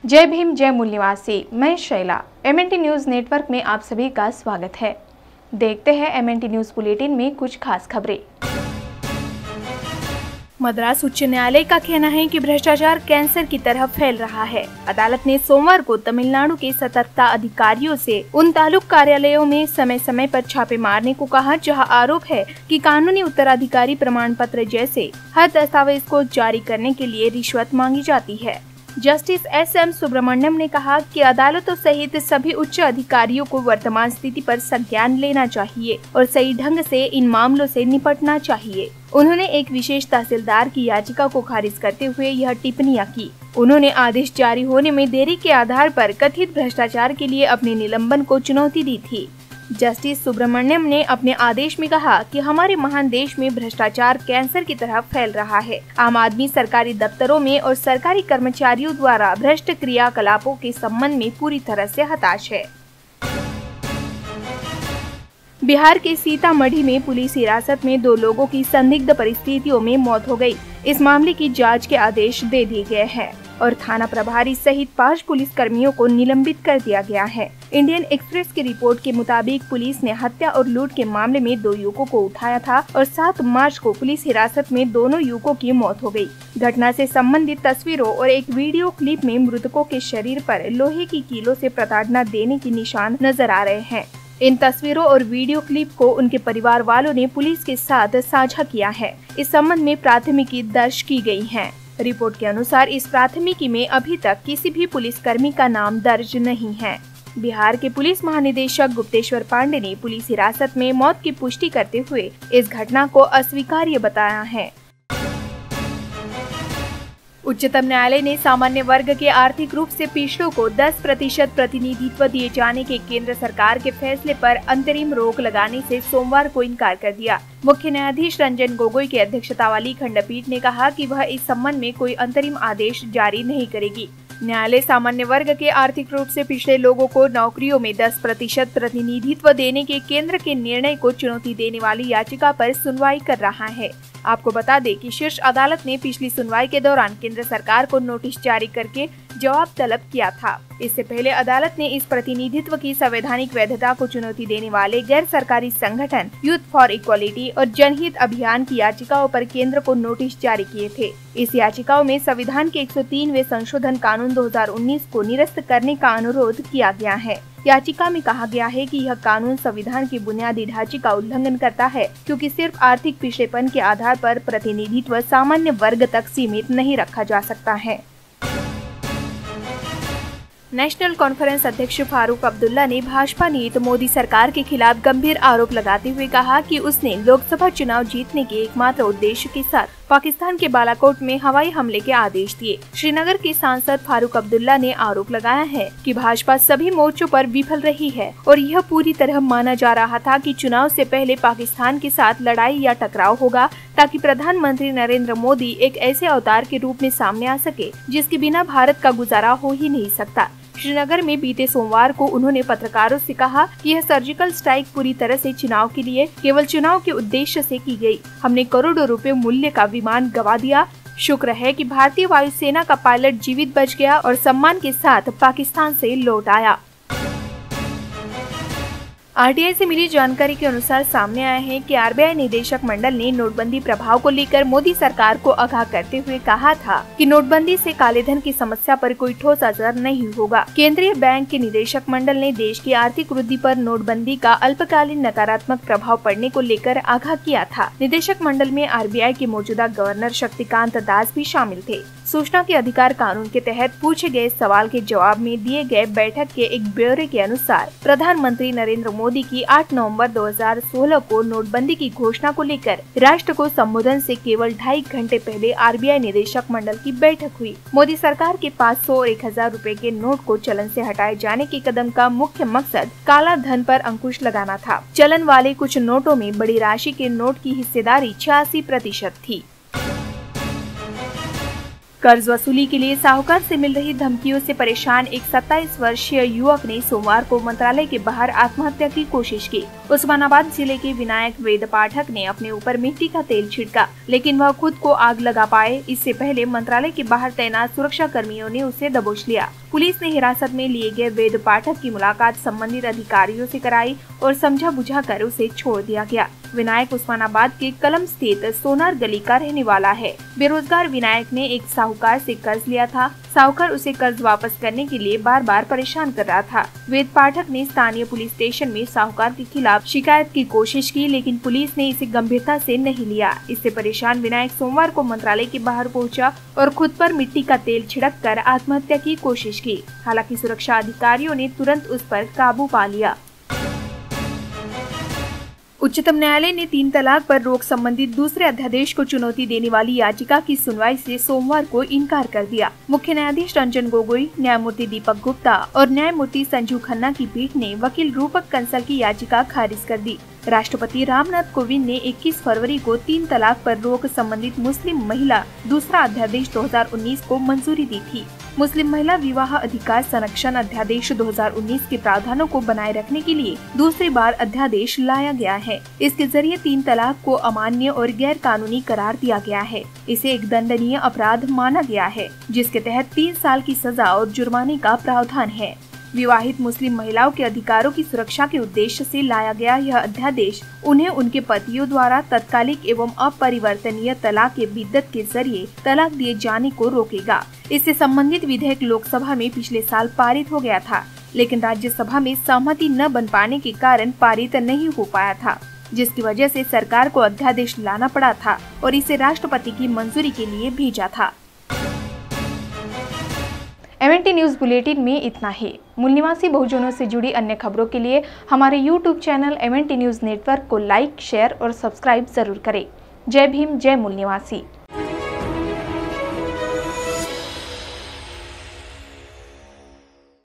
जय भीम जय मूल निवासी। मैं शैला, MNT न्यूज नेटवर्क में आप सभी का स्वागत है। देखते हैं MNT न्यूज बुलेटिन में कुछ खास खबरें। मद्रास उच्च न्यायालय का कहना है कि भ्रष्टाचार कैंसर की तरह फैल रहा है। अदालत ने सोमवार को तमिलनाडु के सतर्कता अधिकारियों से उन तालुक कार्यालयों में समय समय पर छापे मारने को कहा जहां आरोप है कि कानूनी उत्तराधिकारी प्रमाण पत्र जैसे हर दस्तावेज को जारी करने के लिए रिश्वत मांगी जाती है। जस्टिस SM सुब्रमण्यम ने कहा कि अदालतों सहित सभी उच्च अधिकारियों को वर्तमान स्थिति पर संज्ञान लेना चाहिए और सही ढंग से इन मामलों से निपटना चाहिए। उन्होंने एक विशेष तहसीलदार की याचिका को खारिज करते हुए यह टिप्पणियां की। उन्होंने आदेश जारी होने में देरी के आधार पर कथित भ्रष्टाचार के लिए अपने निलंबन को चुनौती दी थी। जस्टिस सुब्रमण्यम ने अपने आदेश में कहा कि हमारे महान देश में भ्रष्टाचार कैंसर की तरह फैल रहा है। आम आदमी सरकारी दफ्तरों में और सरकारी कर्मचारियों द्वारा भ्रष्ट क्रियाकलापों के संबंध में पूरी तरह से हताश है। बिहार के सीतामढ़ी में पुलिस हिरासत में 2 लोगों की संदिग्ध परिस्थितियों में मौत हो गई। इस मामले की जांच के आदेश दे दिए गए हैं और थाना प्रभारी सहित 5 पुलिस कर्मियों को निलंबित कर दिया गया है। इंडियन एक्सप्रेस की रिपोर्ट के मुताबिक पुलिस ने हत्या और लूट के मामले में 2 युवकों को उठाया था और 7 मार्च को पुलिस हिरासत में दोनों युवकों की मौत हो गई। घटना से संबंधित तस्वीरों और एक वीडियो क्लिप में मृतकों के शरीर पर लोहे की कीलों से प्रताड़ना देने के निशान नजर आ रहे हैं। इन तस्वीरों और वीडियो क्लिप को उनके परिवार वालों ने पुलिस के साथ साझा किया है। इस संबंध में प्राथमिकी दर्ज की गई है। रिपोर्ट के अनुसार इस प्राथमिकी में अभी तक किसी भी पुलिसकर्मी का नाम दर्ज नहीं है। बिहार के पुलिस महानिदेशक गुप्तेश्वर पांडे ने पुलिस हिरासत में मौत की पुष्टि करते हुए इस घटना को अस्वीकार्य बताया है। उच्चतम न्यायालय ने सामान्य वर्ग के आर्थिक रूप से पिछड़ों को 10% प्रतिनिधित्व दिए जाने के केंद्र सरकार के फैसले पर अंतरिम रोक लगाने से सोमवार को इनकार कर दिया। मुख्य न्यायाधीश रंजन गोगोई की अध्यक्षता वाली खंडपीठ ने कहा कि वह इस संबंध में कोई अंतरिम आदेश जारी नहीं करेगी। न्यायालय सामान्य वर्ग के आर्थिक रूप से पिछड़े लोगों को नौकरियों में 10% प्रतिनिधित्व देने के केंद्र के निर्णय को चुनौती देने वाली याचिका पर सुनवाई कर रहा है। आपको बता दें कि शीर्ष अदालत ने पिछली सुनवाई के दौरान केंद्र सरकार को नोटिस जारी करके जवाब तलब किया था। इससे पहले अदालत ने इस प्रतिनिधित्व की संवैधानिक वैधता को चुनौती देने वाले गैर सरकारी संगठन यूथ फॉर इक्वालिटी और जनहित अभियान की याचिकाओं पर केंद्र को नोटिस जारी किए थे। इस याचिकाओं में संविधान के 103वें संशोधन कानून 2019 को निरस्त करने का अनुरोध किया गया है। याचिका में कहा गया है कि यह कानून संविधान के बुनियादी ढांचे का उल्लंघन करता है, क्योंकि सिर्फ आर्थिक पिछड़ेपन के आधार पर प्रतिनिधित्व सामान्य वर्ग तक सीमित नहीं रखा जा सकता है। नेशनल कॉन्फ्रेंस अध्यक्ष फारूक अब्दुल्ला ने भाजपा नीत मोदी सरकार के खिलाफ गंभीर आरोप लगाते हुए कहा कि उसने लोकसभा चुनाव जीतने के एकमात्र उद्देश्य के साथ पाकिस्तान के बालाकोट में हवाई हमले के आदेश दिए। श्रीनगर के सांसद फारूक अब्दुल्ला ने आरोप लगाया है कि भाजपा सभी मोर्चों पर विफल रही है और यह पूरी तरह माना जा रहा था कि चुनाव से पहले पाकिस्तान के साथ लड़ाई या टकराव होगा ताकि प्रधानमंत्री नरेंद्र मोदी एक ऐसे अवतार के रूप में सामने आ सके जिसके बिना भारत का गुजारा हो ही नहीं सकता। श्रीनगर में बीते सोमवार को उन्होंने पत्रकारों से कहा कि यह सर्जिकल स्ट्राइक पूरी तरह से चुनाव के लिए केवल चुनाव के उद्देश्य से की गई। हमने करोड़ों रुपए मूल्य का विमान गंवा दिया। शुक्र है कि भारतीय वायुसेना का पायलट जीवित बच गया और सम्मान के साथ पाकिस्तान से लौट आया। RTI से मिली जानकारी के अनुसार सामने आया है कि RBI निदेशक मंडल ने नोटबंदी प्रभाव को लेकर मोदी सरकार को आगाह करते हुए कहा था कि नोटबंदी से कालेधन की समस्या पर कोई ठोस असर नहीं होगा। केंद्रीय बैंक के निदेशक मंडल ने देश की आर्थिक वृद्धि पर नोटबंदी का अल्पकालीन नकारात्मक प्रभाव पड़ने को लेकर आगाह किया था। निदेशक मंडल में RBI के मौजूदा गवर्नर शक्तिकांत दास भी शामिल थे। सूचना के अधिकार कानून के तहत पूछे गए सवाल के जवाब में दिए गए बैठक के एक ब्यौरे के अनुसार प्रधानमंत्री नरेंद्र मोदी की 8 नवंबर 2016 को नोटबंदी की घोषणा को लेकर राष्ट्र को संबोधन से केवल 2.5 घंटे पहले RBI निदेशक मंडल की बैठक हुई। मोदी सरकार के 500 और 1000 रुपए के नोट को चलन से हटाए जाने के कदम का मुख्य मकसद काला धन पर अंकुश लगाना था। चलन वाले कुछ नोटों में बड़ी राशि के नोट की हिस्सेदारी 86% थी। कर्ज वसूली के लिए साहूकार से मिल रही धमकियों से परेशान एक 27 वर्षीय युवक ने सोमवार को मंत्रालय के बाहर आत्महत्या की कोशिश की। उस्मानाबाद जिले के विनायक वेद पाठक ने अपने ऊपर मिट्टी का तेल छिड़का, लेकिन वह खुद को आग लगा पाए इससे पहले मंत्रालय के बाहर तैनात सुरक्षा कर्मियों ने उसे दबोच लिया। पुलिस ने हिरासत में लिए गए वेद पाठक की मुलाकात संबंधित अधिकारियों से कराई और समझा बुझाकर उसे छोड़ दिया गया। विनायक उस्मानाबाद के कलम स्थित सोनार गली का रहने वाला है। बेरोजगार विनायक ने एक साहूकार से कर्ज लिया था। साहूकार उसे कर्ज वापस करने के लिए बार बार परेशान कर रहा था। वेद पाठक ने स्थानीय पुलिस स्टेशन में साहूकार के खिलाफ शिकायत की कोशिश की, लेकिन पुलिस ने इसे गंभीरता से नहीं लिया। इससे परेशान विनायक सोमवार को मंत्रालय के बाहर पहुंचा और खुद पर मिट्टी का तेल छिड़ककर आत्महत्या की कोशिश की। हालांकि सुरक्षा अधिकारियों ने तुरंत उस पर काबू पा लिया। उच्चतम न्यायालय ने 3 तलाक पर रोक संबंधित दूसरे अध्यादेश को चुनौती देने वाली याचिका की सुनवाई से सोमवार को इनकार कर दिया। मुख्य न्यायाधीश रंजन गोगोई, न्यायमूर्ति दीपक गुप्ता और न्यायमूर्ति संजीव खन्ना की पीठ ने वकील रूपक कंसल की याचिका खारिज कर दी। राष्ट्रपति रामनाथ कोविंद ने 21 फरवरी को 3 तलाक पर रोक संबंधित मुस्लिम महिला दूसरा अध्यादेश 2019 को मंजूरी दी थी। मुस्लिम महिला विवाह अधिकार संरक्षण अध्यादेश 2019 के प्रावधानों को बनाए रखने के लिए दूसरी बार अध्यादेश लाया गया है। इसके जरिए 3 तलाक को अमान्य और गैर कानूनी करार दिया गया है। इसे एक दंडनीय अपराध माना गया है, जिसके तहत 3 साल की सजा और जुर्माने का प्रावधान है। विवाहित मुस्लिम महिलाओं के अधिकारों की सुरक्षा के उद्देश्य से लाया गया यह अध्यादेश उन्हें उनके पतियों द्वारा तत्कालिक एवं अपरिवर्तनीय तलाक के बिद्दत के जरिए तलाक दिए जाने को रोकेगा। इससे संबंधित विधेयक लोकसभा में पिछले साल पारित हो गया था, लेकिन राज्यसभा में सहमति न बन पाने के कारण पारित नहीं हो पाया था, जिसकी वजह से सरकार को अध्यादेश लाना पड़ा था और इसे राष्ट्रपति की मंजूरी के लिए भेजा था। MNT न्यूज बुलेटिन में इतना ही। मूल निवासी बहुजनों से जुड़ी अन्य खबरों के लिए हमारे YouTube channel MNT news network को लाइक, शेयर और सब्सक्राइब जरूर करें। जय भीम, जय मूल निवासी।